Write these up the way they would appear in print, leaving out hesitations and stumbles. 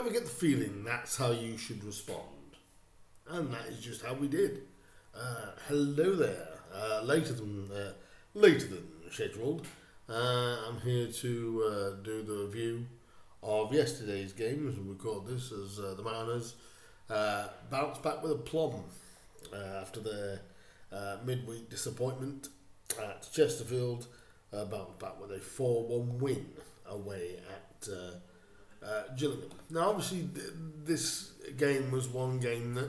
ever get the feeling that's how you should respond. And that is just how we did. Hello there. Later than scheduled. I'm here to do the review of yesterday's game as we record this, as the Mariners bounced back with a plum after their midweek disappointment at Chesterfield. Bounced back with a 4-1 win away at Gillingham. Now, obviously, this game was one game that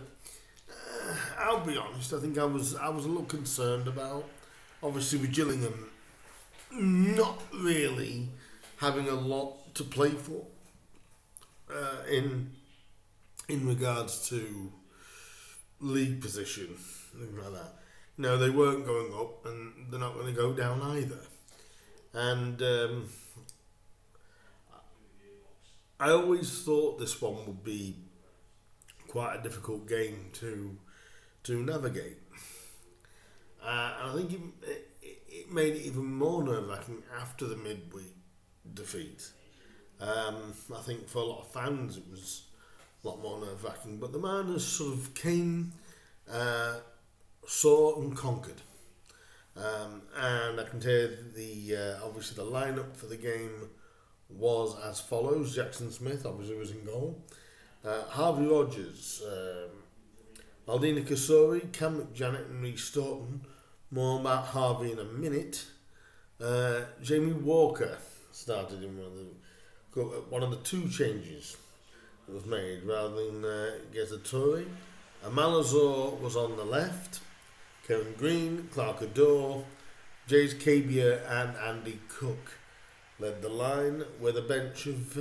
I'll be honest, I think I was a little concerned about. Obviously, with Gillingham not really having a lot to play for in regards to league position, things like that. You know, they weren't going up, and they're not going to go down either. And I always thought this one would be quite a difficult game to navigate. I think it made it even more nerve-wracking after the midweek defeat. I think for a lot of fans it was a lot more nerve-wracking, but the Mariners sort of came, saw and conquered. And I can tell you obviously the lineup for the game was as follows. Jackson Smith obviously was in goal. Harvey Rogers, Aldina Kasori, Cam McJanet and Reece Staunton. More about Harvey in a minute. Jamie Walker started in one of the two changes that was made rather than Gezatori. Malazor was on the left. Kevin Green, Clark Adore, Jays Kabia and Andy Cook led the line with a bench of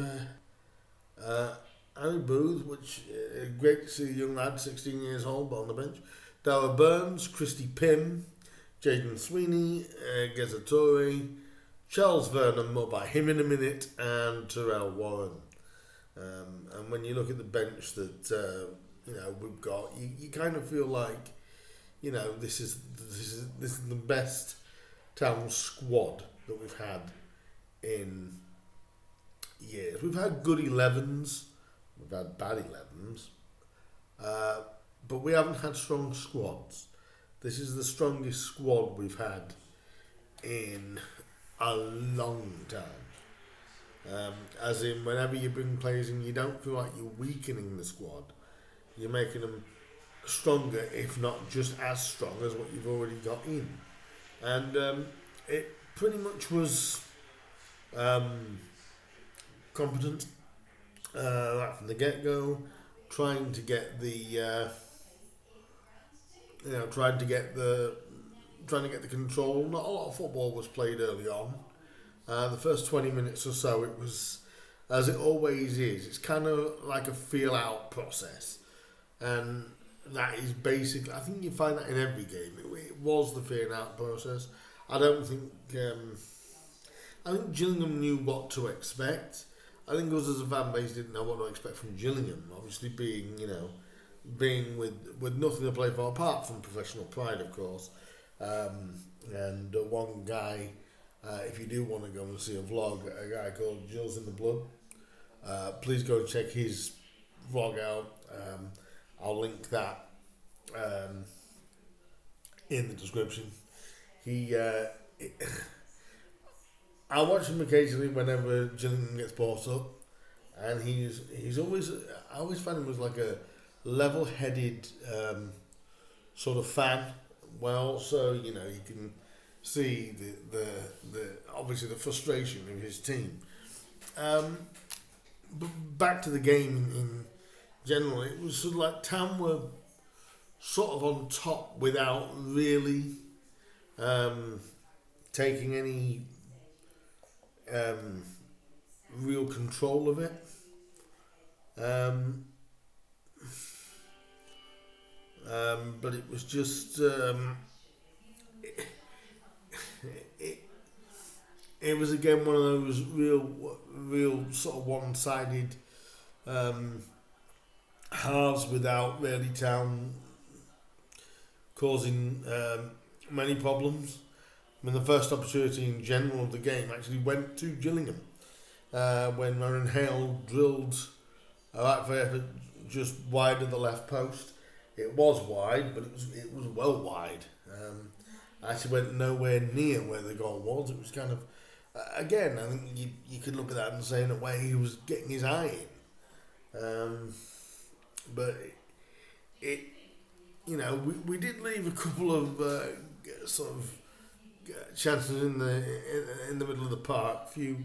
Annie Booth, which great to see a young lad, 16 years old, but on the bench. Dara Burns, Christy Pym, Jaden Sweeney, Gezatori, Charles Vernam, more by him in a minute, and Terrell Warren. And when you look at the bench that we've got, you kind of feel like, you know, this is the best town squad that we've had in years. We've had good 11s, we've had bad 11s, but we haven't had strong squads. This is the strongest squad we've had in a long time. As in, whenever you bring players in, you don't feel like you're weakening the squad. You're making them stronger, if not just as strong as what you've already got in. And it pretty much was competent right from the get-go, trying to get the control. Not a lot of football was played early on. The first 20 minutes or so, it was, as it always is, it's kind of like a feel-out process. And that is basic. I think you find that in every game. It was the feel-out process. I think Gillingham knew what to expect. I think us as a fan base didn't know what to expect from Gillingham. Obviously being with nothing to play for apart from professional pride, of course. And one guy, if you do want to go and see a vlog, a guy called Gills in the Blood, please go check his vlog out. I'll link that in the description. I watch him occasionally whenever Gillingham gets brought up, and he's always, I always find him as like a level-headed sort of fan. Well, so you can see the obviously the frustration of his team. But back to the game in general, it was sort of like Town were sort of on top without really taking any real control of it. But it was just it was again one of those real sort of one-sided halves without really Town causing many problems. I mean, the first opportunity in general of the game actually went to Gillingham when Aaron Hale drilled Alright for effort just wide of the left post. It was wide, but it was well wide. Actually went nowhere near where the goal was. It was kind of again. I think you could look at that and say in a way he was getting his eye in. But it we did leave a couple of sort of chances in the middle of the park, a few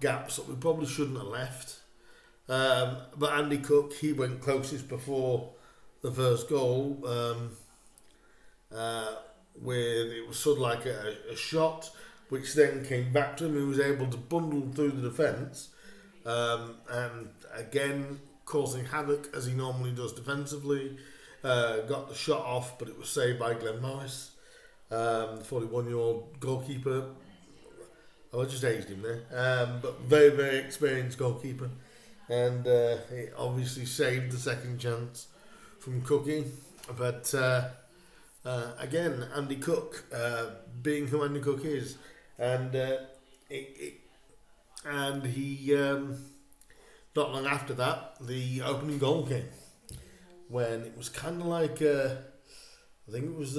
gaps that we probably shouldn't have left. But Andy Cook, he went closest before the first goal, where it was sort of like a shot, which then came back to him. He was able to bundle through the defence, and again causing havoc as he normally does defensively. Got the shot off, but it was saved by Glenn Morris, the 41-year-old goalkeeper. I just aged him there, but very, very experienced goalkeeper. And it obviously saved the second chance from Cookie. But again, Andy Cook, being who Andy Cook is, and he not long after that, the opening goal came when it was kind of like I think it was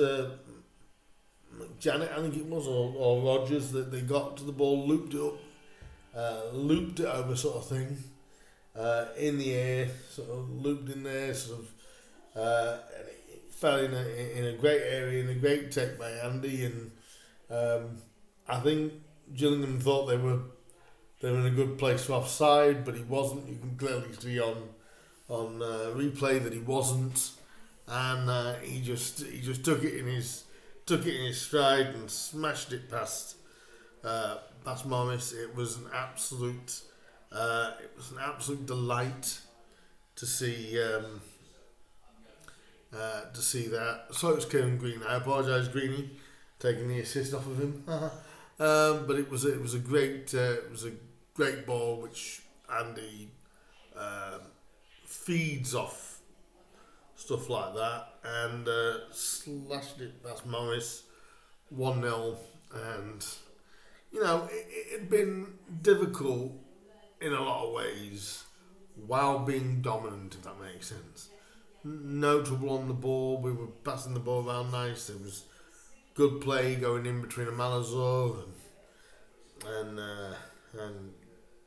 Janet, I think it was, or Rogers, that they got to the ball, looped it up, looped it over, sort of thing. In the air, sort of looped in there, sort of and it fell in a great area, in a great take by Andy, and I think Gillingham thought they were in a good place to offside, but he wasn't. You can clearly see on replay that he wasn't, and he just took it in his stride and smashed it past Morris. It was an absolute delight to see that. So it was Kieran Green. I apologise, Greeny, taking the assist off of him. But it was a great ball which Andy feeds off stuff like that, and slashed it past Morris, 1-0, and it had been difficult in a lot of ways while being dominant, if that makes sense. No trouble on the ball, we were passing the ball around nice, there was good play going in between Malazor and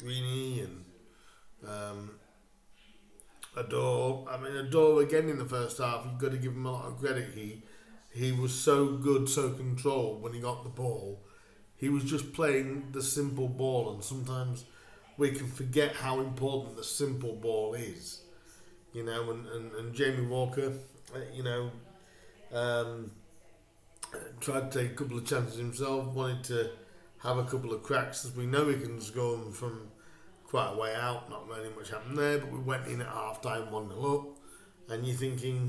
Greeny and Adore. I mean, Adore again in the first half, you've got to give him a lot of credit. He was so good, so controlled when he got the ball. He was just playing the simple ball, and sometimes we can forget how important the simple ball is. And Jamie Walker, tried to take a couple of chances himself, wanted to have a couple of cracks, as we know he can score them from quite a way out. Not really much happened there, but we went in at half time 1-0 up, and you're thinking,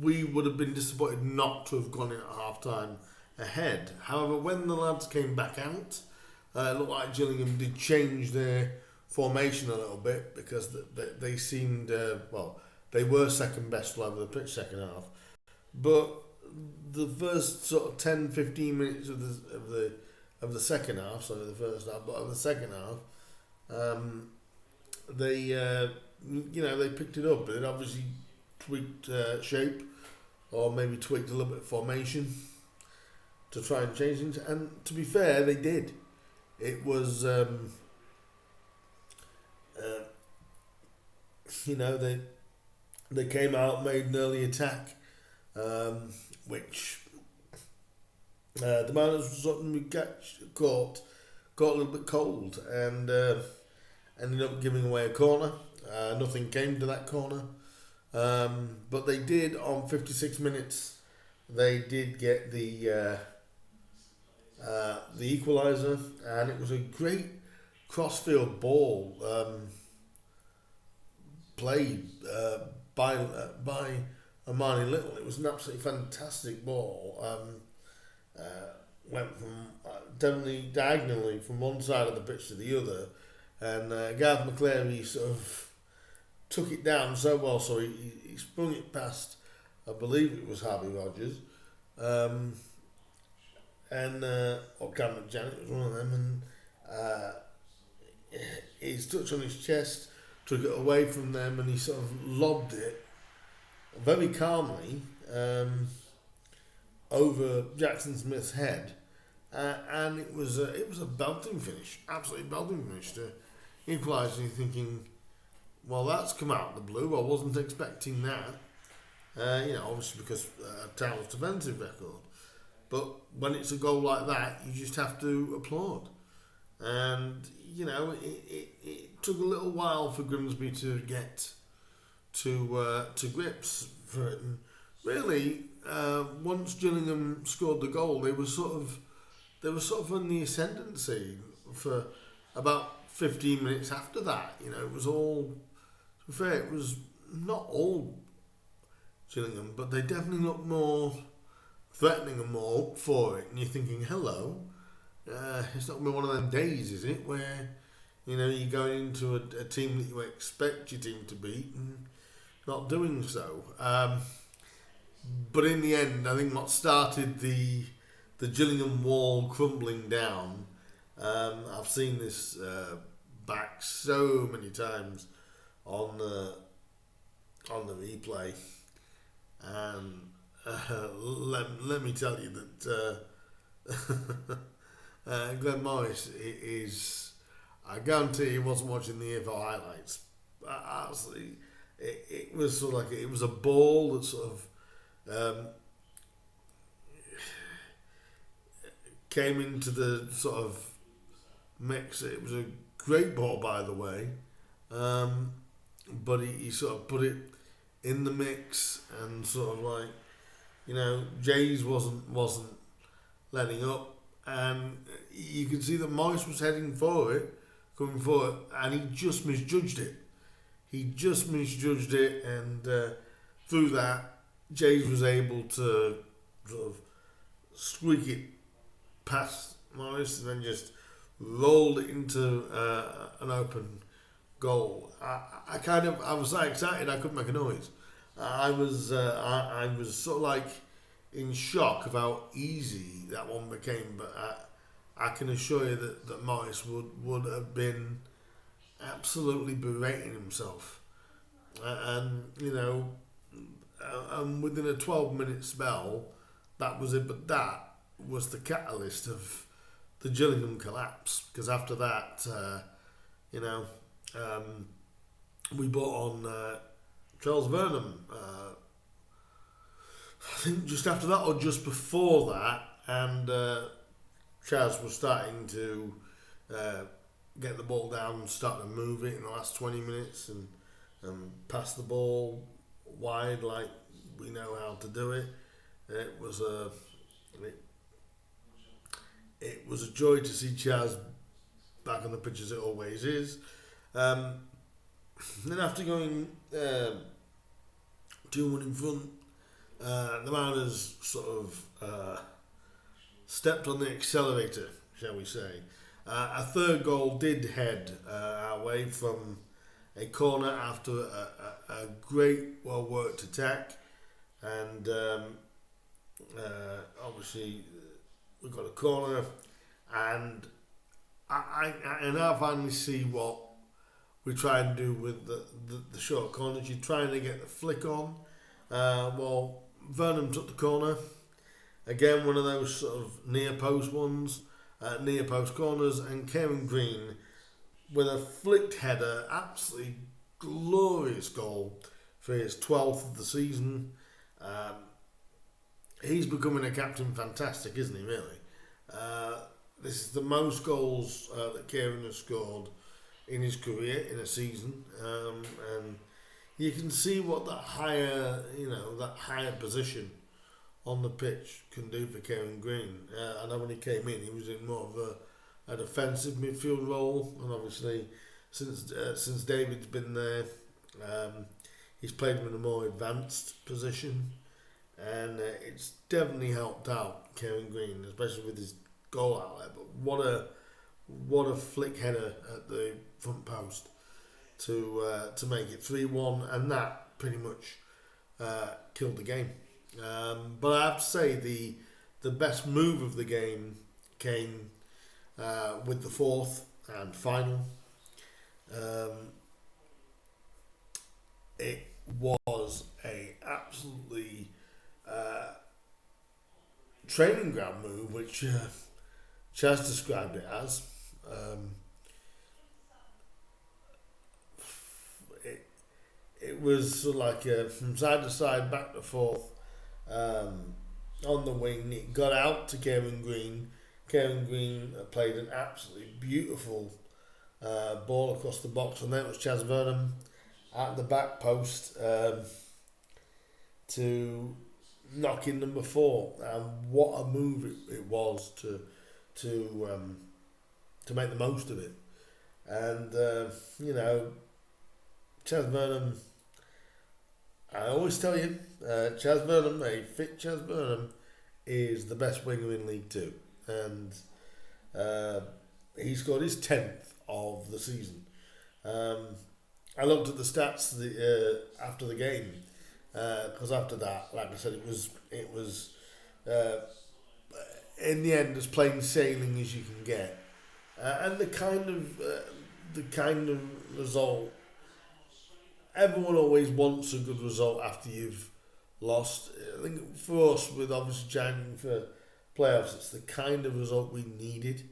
we would have been disappointed not to have gone in at half time ahead. However, when the lads came back out, it looked like Gillingham did change their formation a little bit, because they seemed they were second best all over the pitch second half, but the first sort of 10-15 minutes of the second half, sorry, the first half, but of the second half, they picked it up. It obviously tweaked shape, or maybe tweaked a little bit of formation to try and change things. And to be fair, they did. It was, they came out, made an early attack, which the Mariners suddenly caught a little bit cold, and ended up giving away a corner. Nothing came to that corner, but they did, on 56 minutes, they did get the equaliser, and it was a great crossfield ball played by Amani Little. It was an absolutely fantastic ball. Went from definitely diagonally from one side of the pitch to the other, and Gareth McClary sort of took it down so well, so he sprung it past, I believe it was Harvey Rogers, or Cameron Janet was one of them, and his touch on his chest, took it away from them, and he sort of lobbed it very calmly over Jackson Smith's head, and it was a belting finish, absolutely belting finish to equalise. And you're thinking, well, that's come out of the blue. I wasn't expecting that. Obviously because Town's defensive record, but when it's a goal like that, you just have to applaud. And it took a little while for Grimsby to get to grips for it. And really, once Gillingham scored the goal, they were sort of in the ascendancy for about 15 minutes after that. It was all, to be fair, it was not all Gillingham, but they definitely looked more threatening and more up for it. And you're thinking, hello, it's not going to be one of them days, is it, where you're going into a team that you expect your team to beat and not doing so. But in the end, I think what started the Gillingham wall crumbling down. I've seen this back so many times on the replay, and let me tell you that Glenn Morris is. I guarantee he wasn't watching the EFL highlights. Honestly, it was sort of like it was a ball that sort of came into the sort of mix. It was a great ball, by the way, but he sort of put it in the mix, and sort of like, Jays wasn't letting up, and you could see that Morris was heading for it, coming for it, and he just misjudged it. And through that, Jays was able to sort of squeak it past Morris and then just rolled it into an open goal. I was so excited I couldn't make a noise. I was sort of like in shock of how easy that one became, but I can assure you that Morris would have been absolutely berating himself, and within a 12-minute spell, that was it. But that was the catalyst of the Gillingham collapse, because after that, we brought on Charles Vernam. I think just after that or just before that, and Chaz was starting to get the ball down and start to move it in the last 20 minutes and pass the ball wide like we know how to do it. It was a joy to see Chaz back on the pitch, as it always is. Then after going 2-1 in front, the Mariners sort of stepped on the accelerator, shall we say. A third goal did head our way from a corner after a great, well-worked attack. And obviously we got a corner, and I now finally see what we try and do with the short corners. You're trying to get the flick on. Vernam took the corner. Again, one of those sort of near post ones, near post corners, and Kieran Green with a flicked header, absolutely glorious goal for his 12th of the season. He's becoming a captain fantastic, isn't he, really? This is the most goals that Kieran has scored in his career in a season, and you can see what that higher position on the pitch can do for Kieran Green. I know when he came in, he was in more of a defensive midfield role, and obviously since David's been there, he's played in a more advanced position, and it's definitely helped out Kieran Green, especially with his goal outlet. But what a flick header at the front post to make it 3-1, and that pretty much killed the game. But I have to say the best move of the game came with the fourth and final. was a absolutely training ground move, which Chaz described it as. Um, it, it was sort of like from side to side, back to forth, um, on the wing. It got out to Kevin Green. Kevin Green played an absolutely beautiful ball across the box, and then it was Chaz Vernam at the back post to knock in number 4. And what a move it was to make the most of it. And Chaz Vernam, I always tell you, Chaz Vernam, a fit Chaz Vernam, is the best winger in League Two, and he scored his 10th of the season. I looked at the stats after the game, because after that, like I said, it was in the end as plain sailing as you can get, and the kind of result. Everyone always wants a good result after you've lost. I think for us, with obviously challenging for playoffs, it's the kind of result we needed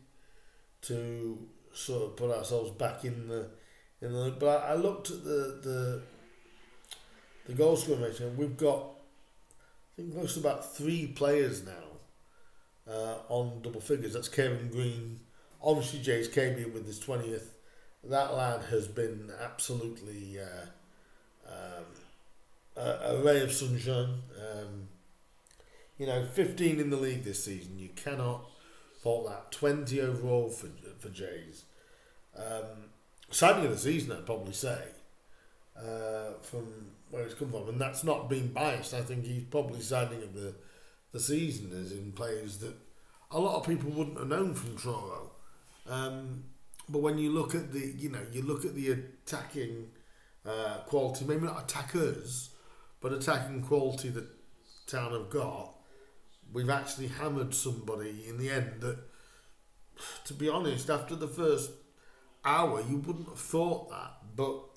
to sort of put ourselves back in the. But I looked at the goal scoring ratio, and we've got, I think, close to about 3 players now on double figures. That's Kevin Green, obviously Jay's Kabia with his 20th. That lad has been absolutely a ray of sunshine. 15 in the league this season. You cannot fault that. 20 overall for Jays. Signing of the season, I'd probably say, from where it's come from, and that's not being biased. I think he's probably signing of the season, as in players that a lot of people wouldn't have known from Truro. But when you look at the attacking quality, maybe not attackers, but attacking quality that Town have got, we've actually hammered somebody in the end that, to be honest, after the first hour, you wouldn't have thought that. But,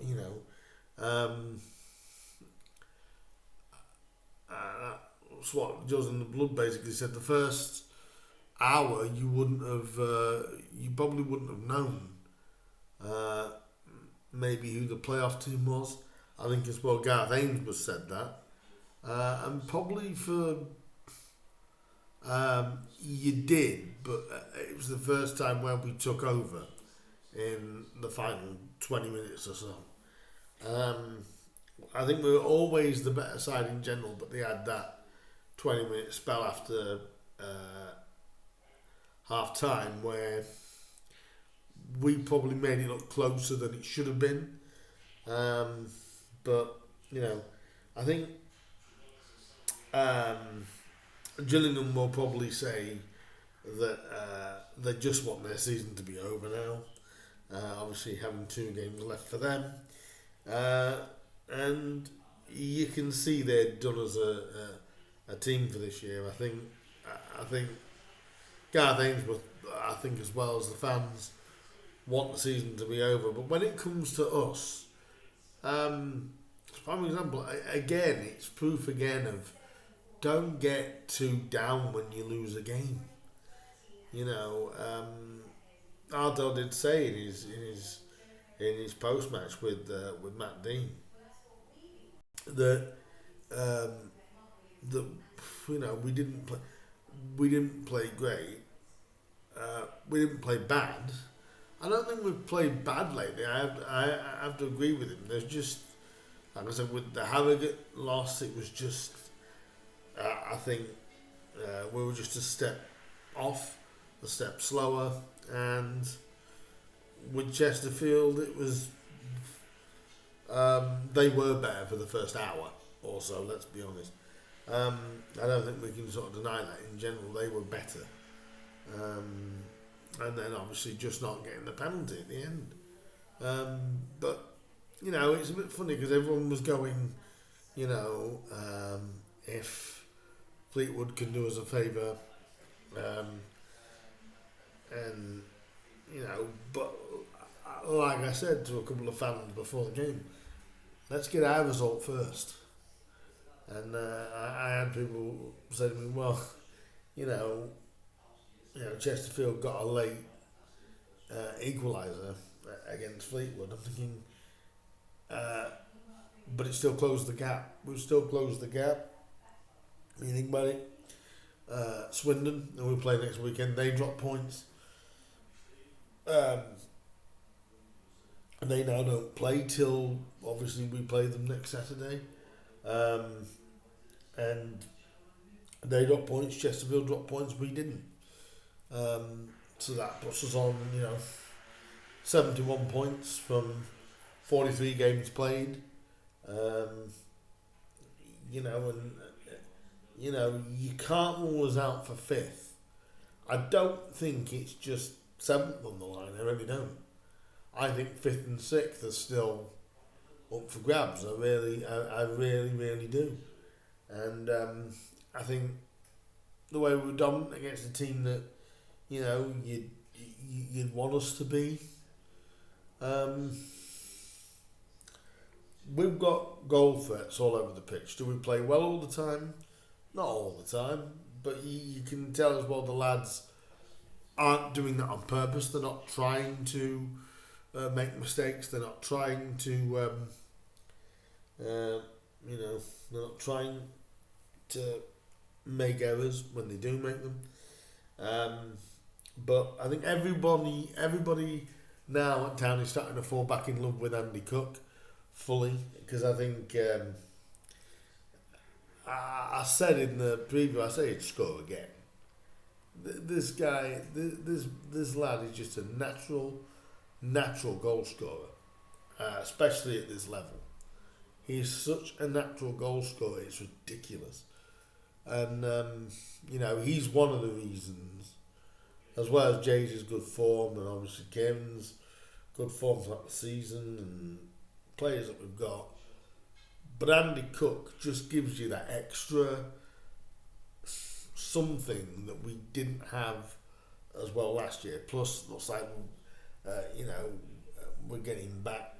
that's what Joe's in the Blood basically said. The first hour, you probably wouldn't have known maybe who the playoff team was. I think as well Gareth Ainsworth said that. And probably for you did, but it was the first time when we took over in the final 20 minutes or so. I think we were always the better side in general, but they had that 20-minute spell after half time where we probably made it look closer than it should have been. But I think Gillingham will probably say that they just want their season to be over now. Obviously having 2 games left for them. And you can see they're done as a team for this year. I think Gareth Ainsworth, I think as well as the fans, want the season to be over. But when it comes to us, for example, again, it's proof again of don't get too down when you lose a game. Ardell did say in his post match with Matt Dean that we didn't play great. We didn't play bad. I don't think we've played bad lately. I have to agree with him. There's just, like I said, with the Harrogate loss, it was just, I think we were just a step off, a step slower, and with Chesterfield, it was, they were better for the first hour or so, let's be honest. I don't think we can sort of deny that. In general, they were better. And then obviously just not getting the penalty at the end. But, it's a bit funny because everyone was going, if Fleetwood can do us a favour, and, but like I said to a couple of fans before the game, let's get our result first. And I had people say to me, well, you know, Chesterfield got a late equaliser against Fleetwood. I'm thinking, but it still closed the gap. We've still closed the gap. When you think about it, Swindon, who we play next weekend, they drop points. And they now don't play till, obviously, we play them next Saturday. And they dropped points, Chesterfield dropped points, we didn't. So that puts us on, 71 points from 43 games played. You can't rule us out for fifth. I don't think it's just seventh on the line, I really don't. I think fifth and sixth are still up for grabs. I really, really do. And I think the way we were dominant against a team that, you'd want us to be. We've got goal threats all over the pitch. Do we play well all the time? Not all the time, but you can tell as well the lads aren't doing that on purpose. They're not trying to make mistakes. They're not trying to, they're not trying to make errors when they do make them. But I think everybody now at Town is starting to fall back in love with Andy Cook fully, because I think I said in the preview, I say he'd score again. This guy, this lad is just a natural goal scorer, especially at this level. He's such a natural goal scorer, it's ridiculous. And, he's one of the reasons, as well as Jay's good form and obviously Kieran's good form throughout the season and players that we've got. But Andy Cook just gives you that extra something that we didn't have as well last year. Plus, looks like, we're getting back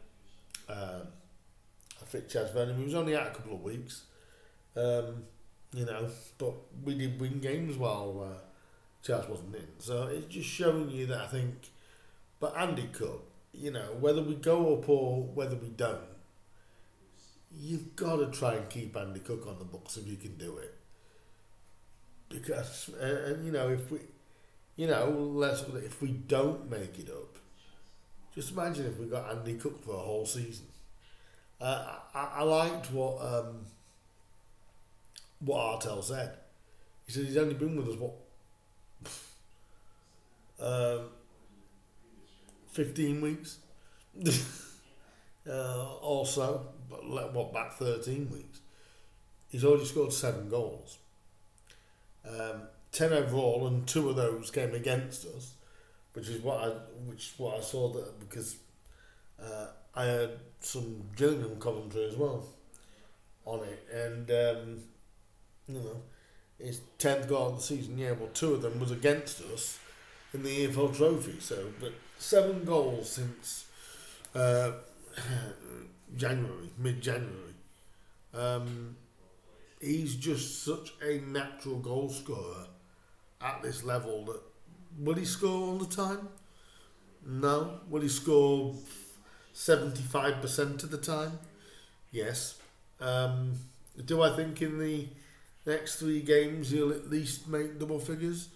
a fit Chaz Vernam. He was only out a couple of weeks. But we did win games while Chaz wasn't in. So it's just showing you that I think, but Andy Cook, whether we go up or whether we don't, you've got to try and keep Andy Cook on the books if you can do it. Because, if we, if we don't make it up, just imagine if we got Andy Cook for a whole season. I liked what Artell said. He said he's only been with us 15 weeks also, but back 13 weeks. He's already scored 7 goals, 10 overall, and 2 of those came against us, which is what I saw that because I had some Gillingham commentary as well on it, and his 10th goal of the season. Yeah, well, 2 of them was against us in the EFL Trophy. So, but 7 goals since mid-January. He's just such a natural goal scorer at this level that will he score all the time? No. Will he score 75% of the time? Yes. Do I think in the next 3 games he'll at least make double figures?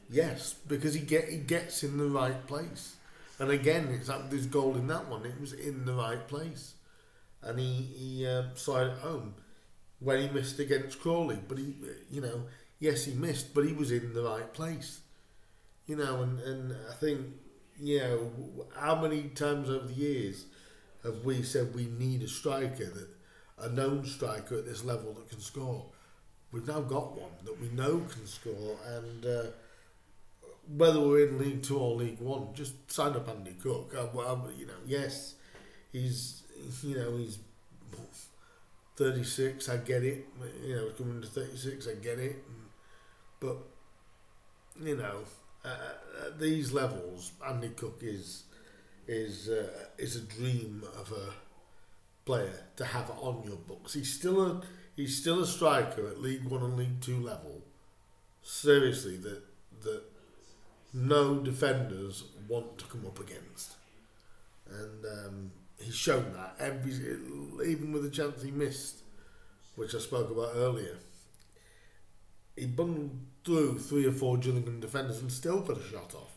Yes, because he gets in the right place. And again, it's like this goal in that one, it was in the right place. And he saw it at home when he missed against Crawley. But yes, he missed, but he was in the right place. And I think, how many times over the years have we said we need a striker, a known striker at this level that can score? We've now got one that we know can score, and whether we're in League 2 or League 1, just sign up Andy Cook. Yes, he's 36, I get it. Coming to 36, I get it. But, at these levels, Andy Cook is a dream of player to have on your books. He's still a striker at League One and League Two level. Seriously, that no defenders want to come up against, and he's shown that even with the chance he missed, which I spoke about earlier. He bunged through 3 or 4 Gillingham defenders and still got a shot off.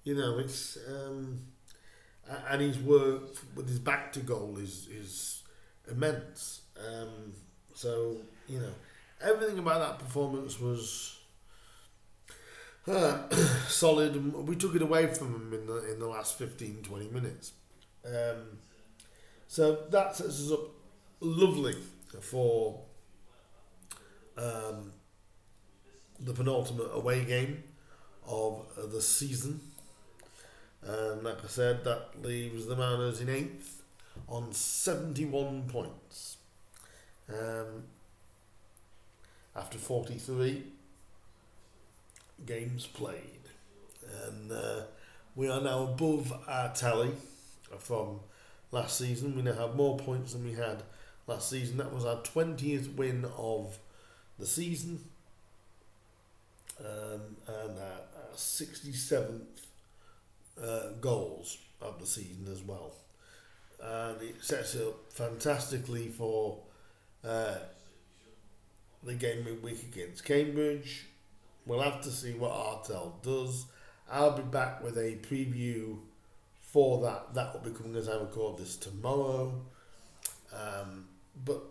It's and his work with his back to goal is immense. So everything about that performance was solid, and we took it away from him in the last 15-20 minutes. So that sets us up lovely for the penultimate away game of the season. And like I said, that leaves the Mariners in 8th on 71 points. After 43 games played. And we are now above our tally from last season. We now have more points than we had last season. That was our 20th win of the season. And our 67th goals of the season as well. And it sets it up fantastically for the game midweek against Cambridge. We'll have to see what Artel does. I'll be back with a preview for that. That will be coming as I record this tomorrow. But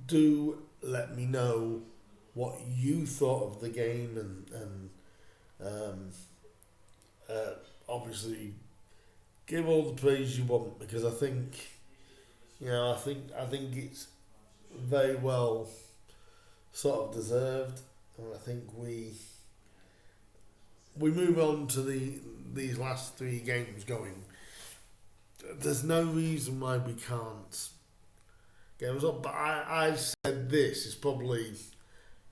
do let me know what you thought of the game, and obviously give all the praise you want, because I think it's very well sort of deserved, and I think we move on to these last 3 games going. There's no reason why we can't get us up, but I said this is probably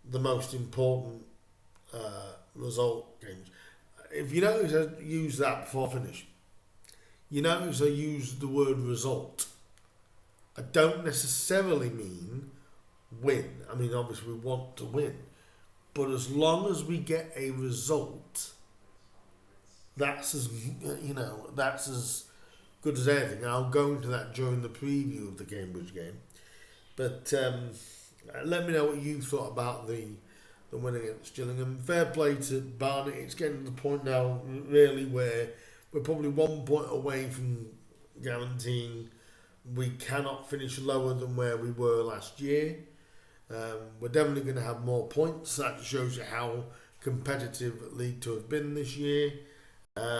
the most important result games. If you notice, I use that before I finish. You notice I use the word result. I don't necessarily mean win. I mean, obviously we want to win, but as long as we get a result, that's as good as anything. I'll go into that during the preview of the Cambridge game. But let me know what you thought about the win against Gillingham. Fair play to Barnet. It's getting to the point now, really, where we're probably 1 point away from guaranteeing we cannot finish lower than where we were last year. We're definitely going to have more points. That shows you how competitive League Two have been this year.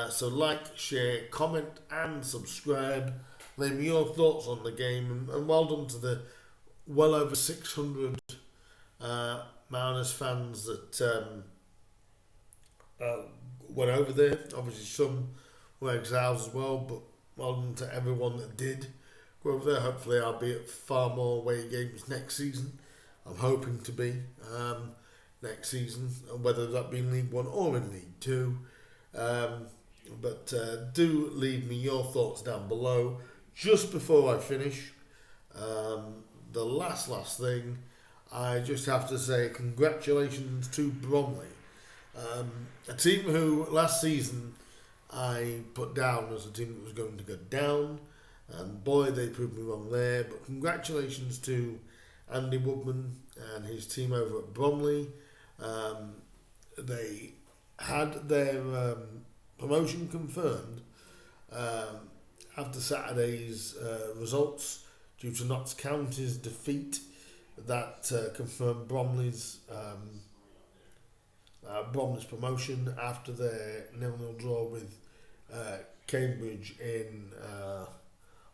So like, share, comment and subscribe. Leave me your thoughts on the game, and well done to the well over 600 Mariners fans that went over there. Obviously some were exiles as well, but well done to everyone that did go over there. Hopefully I'll be at far more away games next season. I'm hoping to be next season, whether that be in League One or in League Two. But do leave me your thoughts down below. Just before I finish, the last thing, I just have to say congratulations to Bromley, a team who last season I put down as a team that was going to go down, and boy, they proved me wrong there. But congratulations to Andy Woodman and his team over at Bromley. They had their promotion confirmed after Saturday's results due to Notts County's defeat. That confirmed Bromley's promotion after their 0-0 draw with Cambridge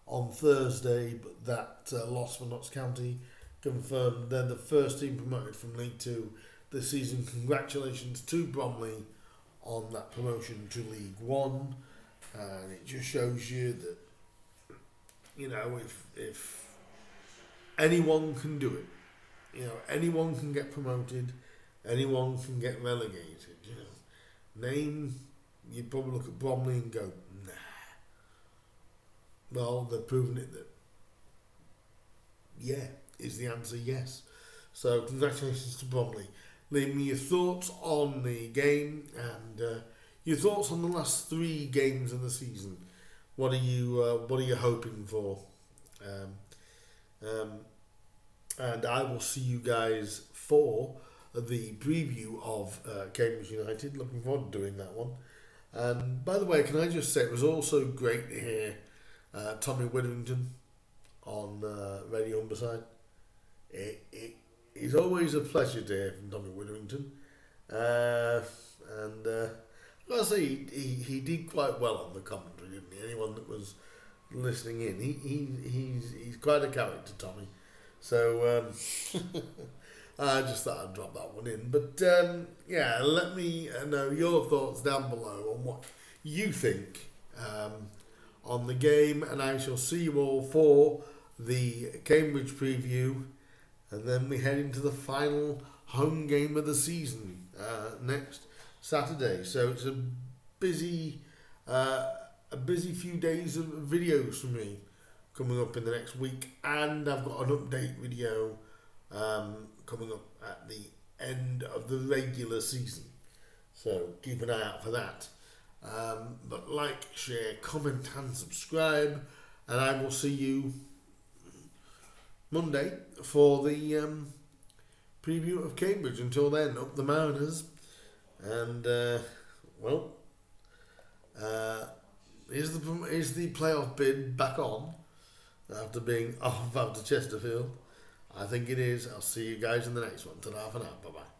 on Thursday. But that loss for Notts County confirmed they're the first team promoted from League Two this season. Congratulations to Bromley on that promotion to League One, and it just shows you that if anyone can do it, anyone can get promoted, anyone can get relegated. You'd probably look at Bromley and go, nah. Well, they've proven it that yeah, is the answer yes. So congratulations to Bromley. Leave me your thoughts on the game and your thoughts on the last 3 games of the season. What are you hoping for? Um, and I will see you guys for the preview of Cambridge United. Looking forward to doing that one. And by the way, can I just say it was also great to hear Tommy Witherington on Radio Humberside. It's always a pleasure to hear from Tommy Witherington. And I've got to say, he did quite well on the commentary, didn't he? Anyone that was listening in, he's quite a character, Tommy. So I just thought I'd drop that one in. But yeah, let me know your thoughts down below on what you think on the game, and I shall see you all for the Cambridge preview, and then we head into the final home game of the season next Saturday. So it's a busy few days of videos for me coming up in the next week, and I've got an update video coming up at the end of the regular season. So keep an eye out for that. But like, share, comment and subscribe, and I will see you Monday for the preview of Cambridge. Until then, up the Mariners, and is the playoff bid back on after being off after Chesterfield? I think it is. I'll see you guys in the next one. Ta-ra for now. Bye-bye.